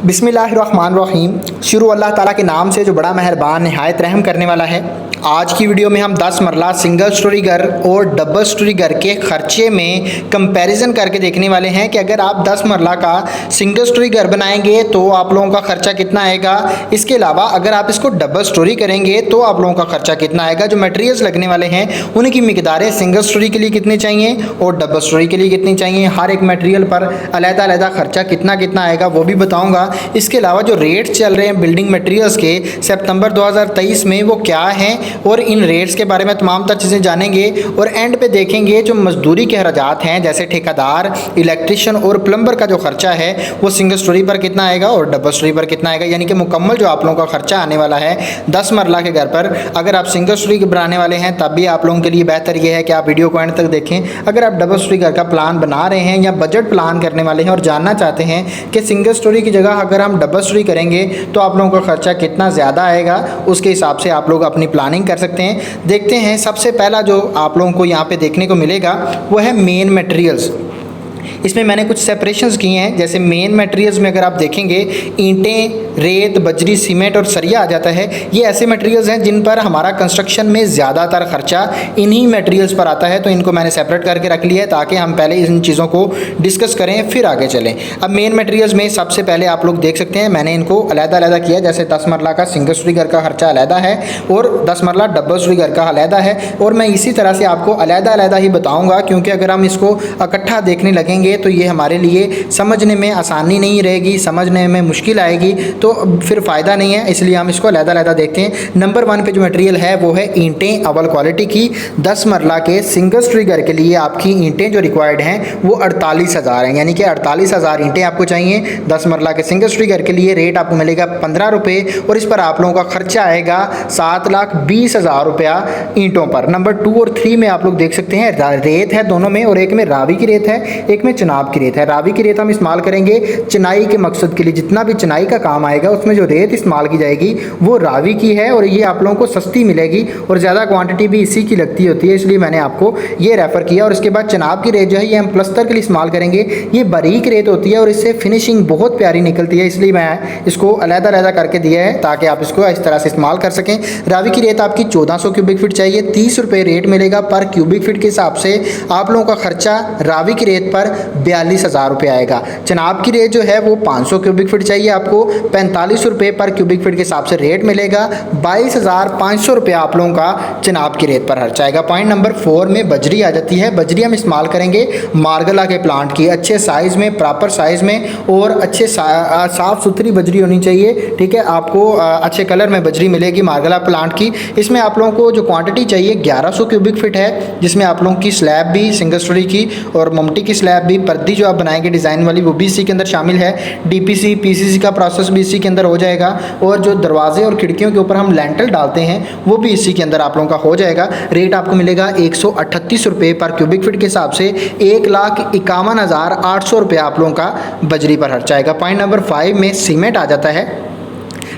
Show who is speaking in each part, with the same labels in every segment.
Speaker 1: बिस्मिल्लाहिर्रहमानिर्रहीम। शुरू अल्लाह ताला के नाम से जो बड़ा मेहरबान निहायत रहम करने वाला है। आज की वीडियो में हम 10 मरला सिंगल स्टोरी घर और डबल स्टोरी घर के खर्चे में कंपैरिजन करके देखने वाले हैं कि अगर आप 10 मरला का सिंगल स्टोरी घर बनाएंगे तो आप लोगों का खर्चा कितना आएगा। इसके अलावा अगर आप इसको डबल स्टोरी करेंगे तो आप लोगों का खर्चा कितना आएगा। जो मटेरियल्स लगने वाले हैं उनकी मिकदारें सिंगल स्टोरी के लिए कितनी चाहिए और डबल स्टोरी के लिए कितनी चाहिए, हर एक मटेरियल पर अलग-अलग खर्चा कितना कितना आएगा वो भी बताऊँगा। इसके अलावा जो रेट्स चल रहे हैं बिल्डिंग मटेरियल्स के सितंबर 2023 में वो क्या हैं और इन रेट्स के बारे में तमाम तर चीज़ें जानेंगे और एंड पे देखेंगे जो मजदूरी के अखराजात हैं जैसे ठेकेदार, इलेक्ट्रिशियन और प्लम्बर का जो खर्चा है वो सिंगल स्टोरी पर कितना आएगा और डबल स्टोरी पर कितना आएगा। यानी कि मुकम्मल जो आप लोगों का खर्चा आने वाला है 10 मरला के घर पर। अगर आप सिंगल स्टोरी बनाने वाले हैं तब भी आप लोगों के लिए बेहतर ये है कि आप वीडियो को एंड तक देखें। अगर आप डबल स्टोरी घर का प्लान बना रहे हैं या बजट प्लान करने वाले हैं और जानना चाहते हैं कि सिंगल स्टोरी की जगह अगर हम डबल स्टोरी करेंगे तो आप लोगों का खर्चा कितना ज़्यादा आएगा, उसके हिसाब से आप लोग अपनी प्लानिंग कर सकते हैं। देखते हैं सबसे पहला जो आप लोगों को यहाँ पे देखने को मिलेगा वो है मेन मटेरियल्स। इसमें मैंने कुछ सेपरेशंस किए हैं। जैसे मेन मटेरियल्स में अगर आप देखेंगे ईंटें, रेत, बजरी, सीमेंट और सरिया आ जाता है। ये ऐसे मटेरियल्स हैं जिन पर हमारा कंस्ट्रक्शन में ज़्यादातर खर्चा इन्हीं मटेरियल्स पर आता है, तो इनको मैंने सेपरेट करके रख लिया है ताकि हम पहले इन चीज़ों को डिस्कस करें फिर आगे चलें। अब मेन मटेरियल्स में सबसे पहले आप लोग देख सकते हैं मैंने इनको अलग-अलग किया। जैसे 10 मरला का सिंगल स्टोरी घर का खर्चा अलग है और 10 मरला डबल स्टोरी घर का अलग है, और मैं इसी तरह से आपको अलग-अलग ही बताऊँगा क्योंकि अगर हम इसको इकट्ठा देखने लगेंगे तो ये हमारे लिए समझने में आसानी नहीं रहेगी, समझने में मुश्किल आएगी, तो फिर फ़ायदा नहीं है। इसलिए हम इसको अलग-अलग देखते हैं। नंबर 1 पे जो मटेरियल है वो है ईंटें अव्वल क्वालिटी की। 10 मरला के सिंगल स्टोरी घर के लिए आपकी ईंटें जो रिक्वायर्ड हैं वो 48,000 हैं, यानी कि 48,000 ईंटें आपको चाहिए। 10 मरला के सिंगल स्टोरी घर के लिए रेट आपको मिलेगा 15 रुपये और इस पर आप लोगों का खर्चा आएगा 7,20,000 रुपया ईंटों पर। नंबर 2 और 3 में आप लोग देख सकते हैं रेत है दोनों में, और एक में रावी की रेत है, एक में चिनाब की रेत है। रावी की रेत हम इस्तेमाल करेंगे चिनाई के मकसद के लिए। जितना भी चिनाई का काम आएगा उसमें जो रेत इस्तेमाल की जाएगी वो रावी की है और ये आप लोगों को सस्ती मिलेगी और ज़्यादा क्वांटिटी भी इसी की लगती होती है, इसलिए मैंने आपको ये रेफ़र किया। और इसके बाद चिनाब की रेत जो है ये हम प्लस्तर के लिए इस्तेमाल करेंगे। ये बारीक रेत होती है और इससे फिनिशिंग बहुत प्यारी निकलती है, इसलिए मैं इसको अलग-अलग करके दिया है ताकि आप इसको इस तरह से इस्तेमाल कर सकें। रावी की रेत आपकी 1400 क्यूबिक फीट चाहिए, 30 रुपये रेट मिलेगा पर क्यूबिक फीट के हिसाब से। आप लोगों का खर्चा रावी की रेत पर 42,000 रुपये आएगा। चिनाब की रेत जो है वो 500 क्यूबिक फीट चाहिए, आपको 45 रुपये पर क्यूबिक फीट के हिसाब से रेट मिलेगा। 22,500 रुपये आप लोगों का चिनाब की रेत पर खर्चा आएगा। पॉइंट नंबर 4 में बजरी आ जाती है। बजरी हम इस्तेमाल करेंगे मार्गला के प्लांट की, अच्छे साइज़ में, प्रॉपर साइज़ में और अच्छे साफ़ सुथरी बजरी होनी चाहिए। ठीक है, आपको अच्छे कलर में बजरी मिलेगी मार्गला प्लांट की। इसमें आप लोगों को जो क्वांटिटी चाहिए 1100 क्यूबिक फीट है, जिसमें आप लोगों की स्लैब भी सिंगल स्टोरी की और ममटी की स्लैब भी, पर्दी जो आप बनाएंगे डिज़ाइन वाली वो भी इसी के अंदर शामिल है। डीपीसी पीसीसी का प्रोसेस भी इसी के अंदर हो जाएगा और जो दरवाजे और खिड़कियों के ऊपर हम लेंटल डालते हैं वो भी इसी के अंदर आप लोगों का हो जाएगा। रेट आपको मिलेगा 138 रुपये पर क्यूबिक फीट के हिसाब से। 1,51,800 रुपये आप लोगों का बजरी पर खर्चा आएगा। पॉइंट नंबर 5 में सीमेंट आ जाता है।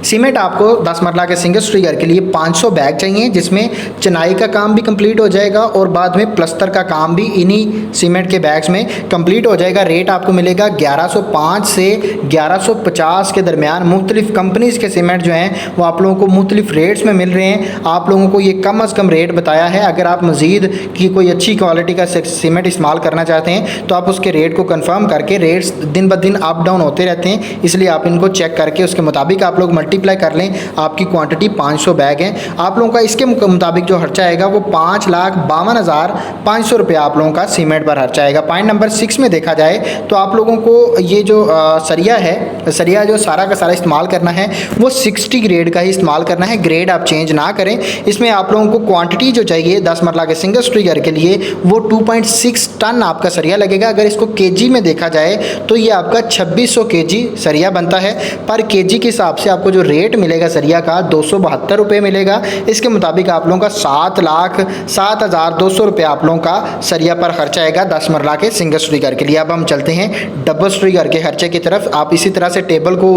Speaker 1: सीमेंट आपको 10 मरला के सिंगल स्टोरी घर के लिए 500 बैग चाहिए, जिसमें चिनाई का काम भी कंप्लीट हो जाएगा और बाद में प्लस्तर का काम भी इन्हीं सीमेंट के बैग्स में कंप्लीट हो जाएगा। रेट आपको मिलेगा 1105 से 1150 के दरमियान। मुख्तलिफ कंपनीज़ के सीमेंट जो हैं वो आप लोगों को मुख्तलिफ रेट्स में मिल रहे हैं। आप लोगों को ये कम अज़ कम रेट बताया है। अगर आप मज़ीद की कोई अच्छी क्वालिटी का सीमेंट इस्तेमाल करना चाहते हैं तो आप उसके रेट को कन्फर्म करके, रेट्स दिन ब दिन अप डाउन होते रहते हैं, इसलिए आप इनको चेक करके उसके मुताबिक आप लोग मल्टीप्लाई कर लें। आपकी क्वांटिटी 500 बैग है। आप लोगों का इसके मुताबिक जो खर्चा आएगा वो 5,52,500 रुपये आप लोगों का सीमेंट पर खर्चा आएगा। पॉइंट नंबर 6 में देखा जाए तो आप लोगों को ये जो सरिया है, सरिया जो सारा का सारा इस्तेमाल करना है वो 60 ग्रेड का ही इस्तेमाल करना है। ग्रेड आप चेंज ना करें। इसमें आप लोगों को क्वांटिटी जो चाहिए 10 मरला के सिंगल स्टोरी घर के लिए वो 2.6 टन आपका सरिया लगेगा। अगर इसको केजी में देखा जाए तो ये आपका 2600 केजी सरिया बनता है। पर केजी के हिसाब से आपको जो रेट मिलेगा सरिया का 272 रुपये मिलेगा। इसके मुताबिक आप लोगों का 7,07,200 रुपये आप लोगों का सरिया पर खर्चा आएगा 10 मरला के सिंगल स्टोरी घर के लिए। अब हम चलते हैं डबल स्टोरी घर के खर्चे की तरफ। आप इसी तरह से टेबल को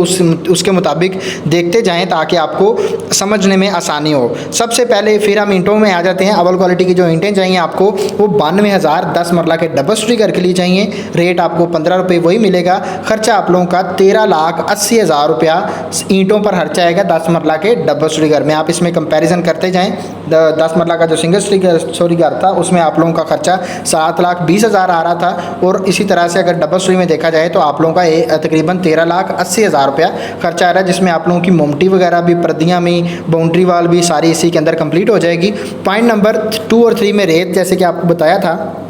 Speaker 1: उसके मुताबिक देखते जाएं ताकि आपको समझने में आसानी हो। सबसे पहले फिर हम ईंटों में आ जाते हैं। अव्वल क्वालिटी की जो ईंटें चाहिए आपको वो 92,000 10 मरला के डबल स्टोरी घर के लिए चाहिए। रेट आपको 15 रुपये वही मिलेगा। खर्चा आप लोगों का 13,80,000 रुपया ईंटों पर खर्चा आएगा 10 मरला के डबल स्टोरी घर में। आप इसमें कंपैरिजन करते जाएं। 10 मरला का जो सिंगल स्टोरी घर था उसमें आप लोगों का खर्चा 7,20,000 आ रहा था, और इसी तरह से अगर डबल स्टोरी में देखा जाए तो आप लोगों का तकरीबन 13,80,000 रुपया खर्चा आ रहा है, जिसमें आप लोगों की मोमटी वगैरह भी, पर्दियाँ में, बाउंड्री वाल भी सारी इसी के अंदर कंप्लीट हो जाएगी। पॉइंट नंबर 2 और 3 में रेत, जैसे कि आपको बताया था,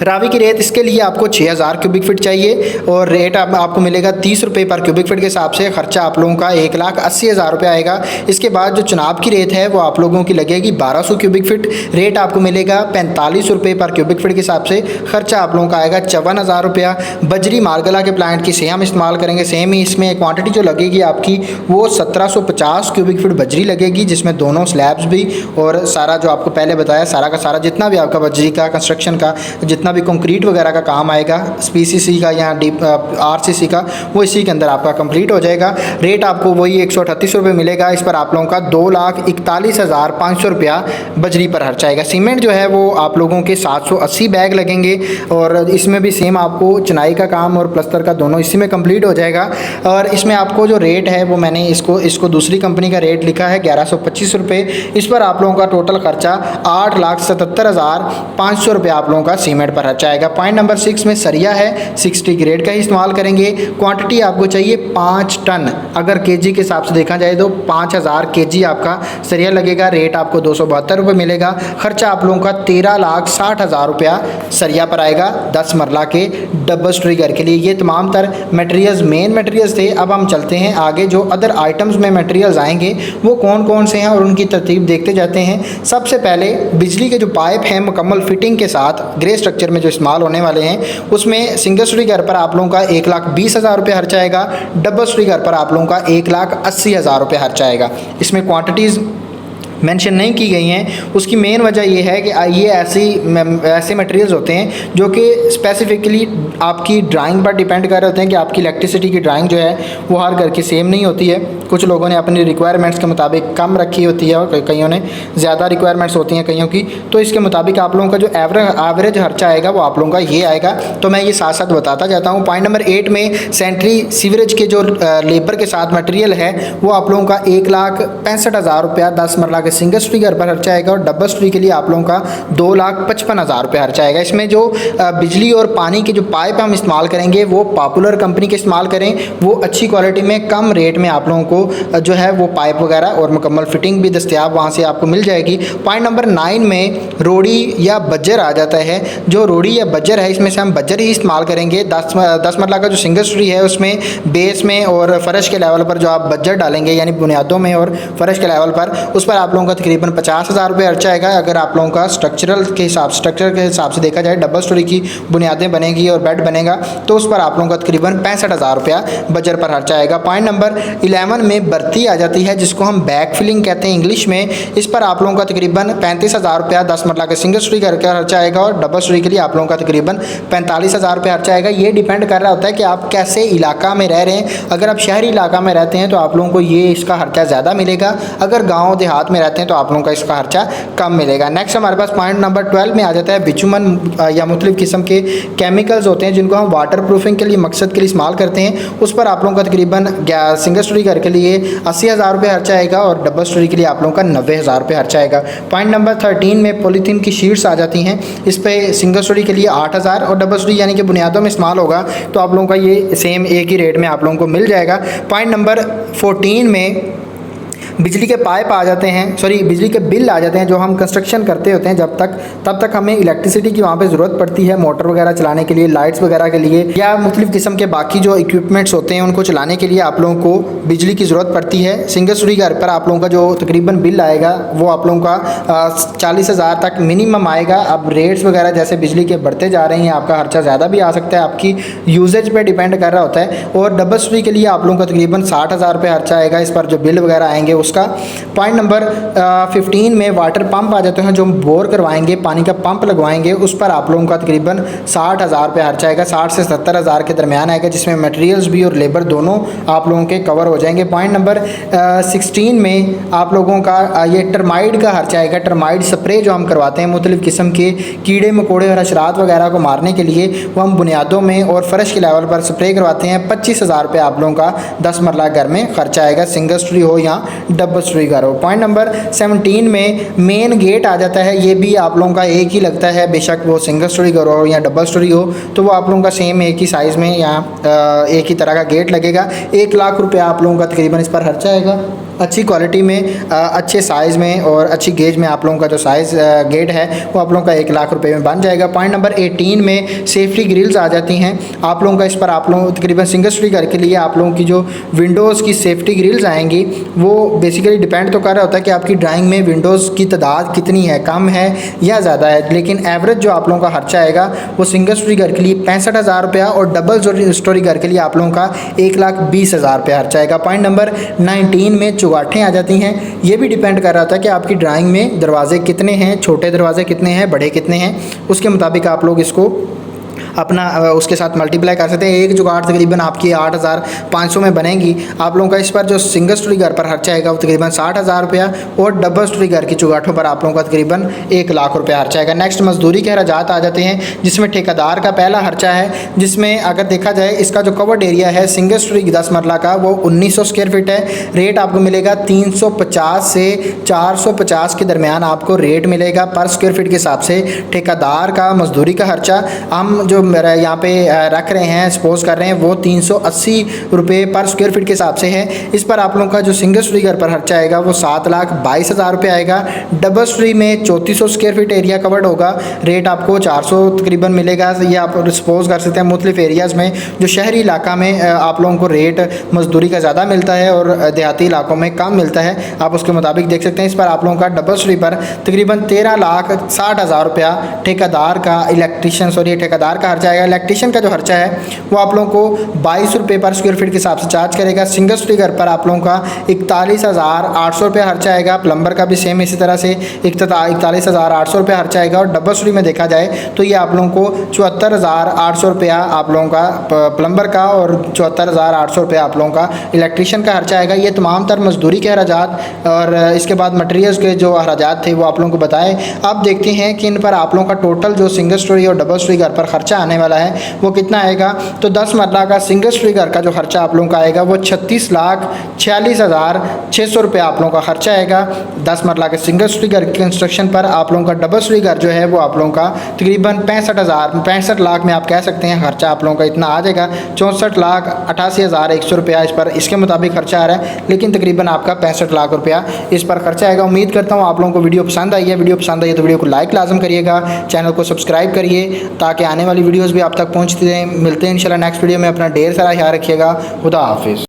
Speaker 1: रावी की रेत, इसके लिए आपको 6,000 क्यूबिक फीट चाहिए और रेट आपको मिलेगा 30 रुपये पर क्यूबिक फीट के हिसाब से। खर्चा आप लोगों का 1,80,000 रुपये आएगा। इसके बाद जो चुनाब की रेत है वो आप लोगों की लगेगी 1200 क्यूबिक फीट। रेट आपको मिलेगा 45 रुपये पर क्यूबिक फीट के हिसाब से। खर्चा आप लोगों का आएगा 54,000 रुपया। बजरी मारगला के प्लांट की सेम इस्तेमाल करेंगे। सेम ही इसमें क्वान्टिटी जो लगेगी आपकी वो 1750 क्यूबिक फीट बजरी लगेगी, जिसमें दोनों स्लैब्स भी और सारा जो आपको पहले बताया सारा का सारा जितना भी आपका बजरी का कंस्ट्रक्शन का जितना भी कंक्रीट वगैरह का काम आएगा पीसीसी का या आरसीसी का, वो इसी के अंदर आपका कंप्लीट हो जाएगा। रेट आपको वही 138 रुपये मिलेगा। इस पर आप लोगों का 2,41,500 रुपया बजरी पर खर्चा आएगा। सीमेंट जो है वो आप लोगों के 780 बैग लगेंगे और इसमें भी सेम आपको चुनाई का काम और प्लस्तर का दोनों इसी में कंप्लीट हो जाएगा। और इसमें आपको जो रेट है वो मैंने इसको दूसरी कंपनी का रेट लिखा है 1,125 रुपये। इस पर आप लोगों का टोटल खर्चा 8,77,500 रुपये आप लोगों का सीमेंट पर खर्चा आएगा। पॉइंट नंबर 6 में सरिया है, 60 ग्रेड का ही इस्तेमाल करेंगे। क्वांटिटी आपको चाहिए 5 टन। अगर केजी के हिसाब से देखा जाए तो 5,000 केजी आपका सरिया लगेगा। रेट आपको 272 रुपये मिलेगा। खर्चा आप लोगों का 13,60,000 रुपया सरिया पर आएगा 10 मरला के डबल स्टोरी घर के लिए। ये तमाम तर मटेरियल्स मेन मटेरियल्स थे। अब हम चलते हैं आगे, जो अदर आइटम्स में मटेरियल्स आएंगे वो कौन कौन से हैं और उनकी तरतीब देखते जाते हैं। सबसे पहले बिजली के जो पाइप हैं मुकम्मल फिटिंग के साथ ग्रे स्ट्रक्चर में जो इस्तेमाल होने वाले हैं उसमें सिंगल स्टोरी घर पर आप लोगों का 1,20,000 रुपये खर्चा आएगा। डबल स्टोरी घर पर आप लोगों का 1,80,000 रुपये खर्चा आएगा। इसमें क्वांटिटीज़ मेंशन नहीं की गई हैं। उसकी मेन वजह ये है कि ये ऐसे मटेरियल्स होते हैं जो कि स्पेसिफिकली आपकी ड्राइंग पर डिपेंड कर रहे होते हैं कि आपकी इलेक्ट्रिसिटी की ड्राइंग जो है वो हर घर की सेम नहीं होती है। कुछ लोगों ने अपनी रिक्वायरमेंट्स के मुताबिक कम रखी होती है और कईयों ने ज़्यादा रिक्वायरमेंट्स होती हैं कईयों की, तो इसके मुताबिक आप लोगों का जो एवरेज खर्चा आएगा वो आप लोगों का ये आएगा। तो मैं ये साथ साथ बताता जाता हूँ। पॉइंट नंबर 8 में सेंट्री सीवरेज के जो लेबर के साथ मटेरियल है वो आप लोगों का 1,65,000 रुपया 10 मरला सिंगल स्टोरी घर पर खर्चा आएगा और डबल स्टोरी के लिए आप लोगों का 2,55,000 रुपये खर्चा आएगा। इसमें जो बिजली और पानी के जो पाइप हम इस्तेमाल करेंगे वो पॉपुलर कंपनी के इस्तेमाल करें। वो अच्छी क्वालिटी में कम रेट में आप लोगों को जो है वो पाइप वगैरह और मुकम्मल फिटिंग भी दस्तियाब वहाँ से आपको मिल जाएगी। पॉइंट नंबर 9 में रोड़ी या बज्जर आ जाता है। जो रोड़ी या बज्जर है इसमें से हम बज्जर ही इस्तेमाल करेंगे। 10 मरला का जो सिंगल स्टोरी है उसमें बेस में और फर्श के लेवल पर जो आप बज्जर डालेंगे यानी बुनियादों में और फर्श के लेवल पर, उस पर आप लोगों का तकरीबन 50,000 रुपये खर्चा आएगा। अगर आप लोगों का स्ट्रक्चर के हिसाब से देखा जाए डबल स्टोरी की बुनियादें बनेगी और बेड बनेगा तो उस पर आप लोगों का तकरीबन 65,000 रुपया बजर पर खर्चा आएगा। पॉइंट नंबर 11 में बर्ती आ जाती है जिसको हम बैक फिलिंग कहते हैं इंग्लिश में। इस पर आप लोगों का तकरीबन 35,000 रुपया 10 मरला के सिंगल स्टोरी घर का खर्चा आएगा और डबल स्टोरी के लिए आप लोगों का तकरीबन 45,000 रुपया खर्चा आएगा। ये डिपेंड कर रहा होता है कि आप कैसे इलाका में रह रहे हैं। अगर आप शहरी इलाका में रहते हैं तो आप लोगों को ये इसका खर्चा ज़्यादा मिलेगा। अगर गाँव देहात में रहते हैं तो आप लोगों का इसका खर्चा कम मिलेगा। नेक्स्ट हमारे पास पॉइंट नंबर 12 में आ जाता है बिचुमन या मुख्तलिफ किस्म के केमिकल्स होते हैं जिनको हम वाटर प्रूफिंग के लिए मकसद के लिए इस्तेमाल करते हैं। उस पर आप लोगों का तकरीबन सिंगल स्टोरी घर के लिए 80,000 रुपये खर्चा आएगा और डबल स्टोरी के लिए आप लोगों का 90,000 रुपये खर्चा आएगा। पॉइंट नंबर 13 में पॉलीथीन की शीट्स आ जाती हैं। इस पर सिंगल स्टोरी के लिए 8,000 और डबल स्टोरी यानी कि बुनियादों में इस्तेमाल होगा तो आप लोगों का ये सेम एक ही रेट में आप लोगों को मिल जाएगा। पॉइंट नंबर 14 में बिजली के पाइप आ जाते हैं, बिजली के बिल आ जाते हैं जो हम कंस्ट्रक्शन करते होते हैं तब तक हमें इलेक्ट्रिसिटी की वहाँ पे ज़रूरत पड़ती है, मोटर वगैरह चलाने के लिए, लाइट्स वगैरह के लिए, या मुख्तलिफ किस्म के बाकी जो इक्विपमेंट्स होते हैं उनको चलाने के लिए आप लोगों को बिजली की ज़रूरत पड़ती है। सिंगल स्टोरी घर पर आप लोगों का जो तकरीबन बिल आएगा वो आप लोगों का 40,000 तक मिनिमम आएगा। अब रेट्स वगैरह जैसे बिजली के बढ़ते जा रहे हैं, आपका खर्चा ज़्यादा भी आ सकता है, आपकी यूजेज पे डिपेंड कर रहा होता है। और डबल स्टोरी के लिए आप लोगों का तकरीबन 60,000 रुपये खर्चा आएगा, इस पर जो बिल वगैरह आएंगे उसका। पॉइंट नंबर 15 में वाटर पंप आ जाते हैं, जो बोर करवाएंगे, पानी का पंप लगवाएंगे, उस पर आप लोगों का तकरीबन 60,000 रुपये खर्चा आएगा, 60 से 70,000 के दरमियान आएगा, जिसमें मटेरियल्स भी और लेबर दोनों आप लोगों के कवर हो जाएंगे। पॉइंट नंबर 16 में आप लोगों का ये टर्माइड का खर्चा आएगा। टर्माइड स्प्रे जो हम करवाते हैं मुख्तलिफ़ किस्म के कीड़े मकोड़े और हशरात वगैरह को मारने के लिए, वो हम बुनियादों में और फर्श के लेवल पर स्प्रे करवाते हैं। 25,000 रुपये आप लोगों का 10 मरला घर में खर्चा आएगा, सिंगल स्टोरी हो या डबल स्टोरी घर हो। पॉइंट नंबर 17 में मेन गेट आ जाता है, ये भी आप लोगों का एक ही लगता है, बेशक वो सिंगल स्टोरी घर हो या डबल स्टोरी हो, तो वो आप लोगों का सेम एक ही साइज़ में या एक ही तरह का गेट लगेगा। 1 लाख रुपये आप लोगों का तकरीबन इस पर खर्चा आएगा। अच्छी क्वालिटी में, अच्छे साइज़ में और अच्छी गेज में आप लोगों का जो साइज़ गेट है वो आप लोगों का 1 लाख रुपए में बन जाएगा। पॉइंट नंबर 18 में सेफ्टी ग्रिल्स आ जाती हैं आप लोगों का। इस पर आप लोग तकरीबन सिंगल स्टोरी घर के लिए आप लोगों की जो विंडोज़ की सेफ्टी ग्रिल्स आएंगी वो बेसिकली डिपेंड तो कर रहा होता है कि आपकी ड्राइंग में विंडोज़ की तादाद कितनी है, कम है या ज़्यादा है, लेकिन एवरेज जो आप लोगों का खर्चा आएगा वो सिंगल स्टोरी घर के लिए 65,000 रुपया और डबल स्टोरी घर के लिए आप लोगों का 1,20,000 रुपया खर्चा आएगा। पॉइंट नंबर 19 में चुगाठें आ जाती हैं, ये भी डिपेंड कर रहा था कि आपकी ड्राइंग में दरवाजे कितने हैं, छोटे दरवाजे कितने हैं, बड़े कितने हैं, उसके मुताबिक आप लोग इसको अपना उसके साथ मल्टीप्लाई कर सकते हैं। एक जुगाड़ तकरीबन आपकी 8,500 में बनेगी। आप लोगों का इस पर जो सिंगल स्टोरी घर पर खर्चा आएगा वो तकरीबन 60,000 रुपया और डबल स्टोरी घर की जुगाठों पर आप लोगों का तकरीबन 1 लाख रुपया खर्चा आएगा। नेक्स्ट मजदूरी के खर्चात आ जाते हैं, जिसमें ठेकेदार का पहला खर्चा है, जिसमें अगर देखा जाए इसका जो कवर्ड एरिया है सिंगल स्टोरी 10 मरला का वो 1900 स्क्वायर फीट है। रेट आपको मिलेगा 350 से 450 के दरमियान आपको रेट मिलेगा पर स्क्वायर फीट के हिसाब से। ठेकेदार का मजदूरी का खर्चा हम जो मेरा यहाँ पे रख रहे हैं, सपोज कर रहे हैं, वो 380 रुपये पर स्क्वायर फीट के हिसाब से है। इस पर आप लोगों का जो सिंगल स्टोरी घर पर खर्चा आएगा वो 7,22,000 रुपये आएगा। डबल स्टोरी में 3400 स्क्वायर फीट एरिया कवर्ड होगा, रेट आपको 400 तकरीबन मिलेगा। ये आप सपोज कर सकते हैं मुख्तलिफ एरियाज़ में जो शहरी इलाका में आप लोगों को रेट मजदूरी का ज़्यादा मिलता है और देहाती इलाकों में कम मिलता है, आप उसके मुताबिक देख सकते हैं। इस पर आप लोगों का डबल स्टोरी पर तकरीबन 13,60,000 रुपया ठेकेदार का ठेकेदार का खर्चा आएगा। इलेक्ट्रीशियन का जो खर्चा है वो आप लोगों को 22 रुपये पर स्क्वायर फीट के हिसाब से चार्ज करेगा। सिंगल स्टोरी घर पर आप लोगों का 41,800 रुपये खर्चा आएगा। प्लम्बर का भी सेम इसी तरह से 41,800 रुपये खर्चा आएगा। और डबल स्टोरी में देखा जाए तो ये आप लोगों को 74,800 रुपया आप लोगों का प्लम्बर का और 74,800 रुपया आप लोगों का इलेक्ट्रीशियन का खर्चा आएगा। ये तमाम तर मजदूरी के अखराजात और इसके बाद मटेरियल्स के जो अखराजात थे वो आप लोगों को बताए। अब देखते हैं कि इन पर आप लोगों का टोटल जो सिंगल स्टोरी और डबल स्टोरी घर पर खर्चा आने वाला है वो कितना आएगा। तो 10 मरला का सिंगल स्टोरी घर का जो खर्चा आप लोगों का आएगा वो 36,46,600 रुपये आप लोगों का खर्चा आएगा 10 मरला के सिंगल स्टोरी घर के कंस्ट्रक्शन पर। आप लोगों का डबल स्टोरी घर जो है वो आप लोगों का तकरीबन 65 लाख में आप कह सकते हैं खर्चा आप लोगों का इतना आ जाएगा। 64,88,100 रुपया इस पर इसके मुताबिक खर्चा आ रहा है, लेकिन तकरीबन आपका 65 लाख रुपया इस पर खर्चा आएगा। उम्मीद करता हूँ आप लोगों को वीडियो पसंद आई है। वीडियो पसंद आई है तो वीडियो को लाइक लाजम करिएगा, चैनल को सब्सक्राइब करिए ताकि आने वाली वीडियोज़ भी आप तक पहुँचते रहें। मिलते हैं इंशाल्लाह नेक्स्ट वीडियो में। अपना ढेर सारा ख्याल रखिएगा। खुदा हाफिज़।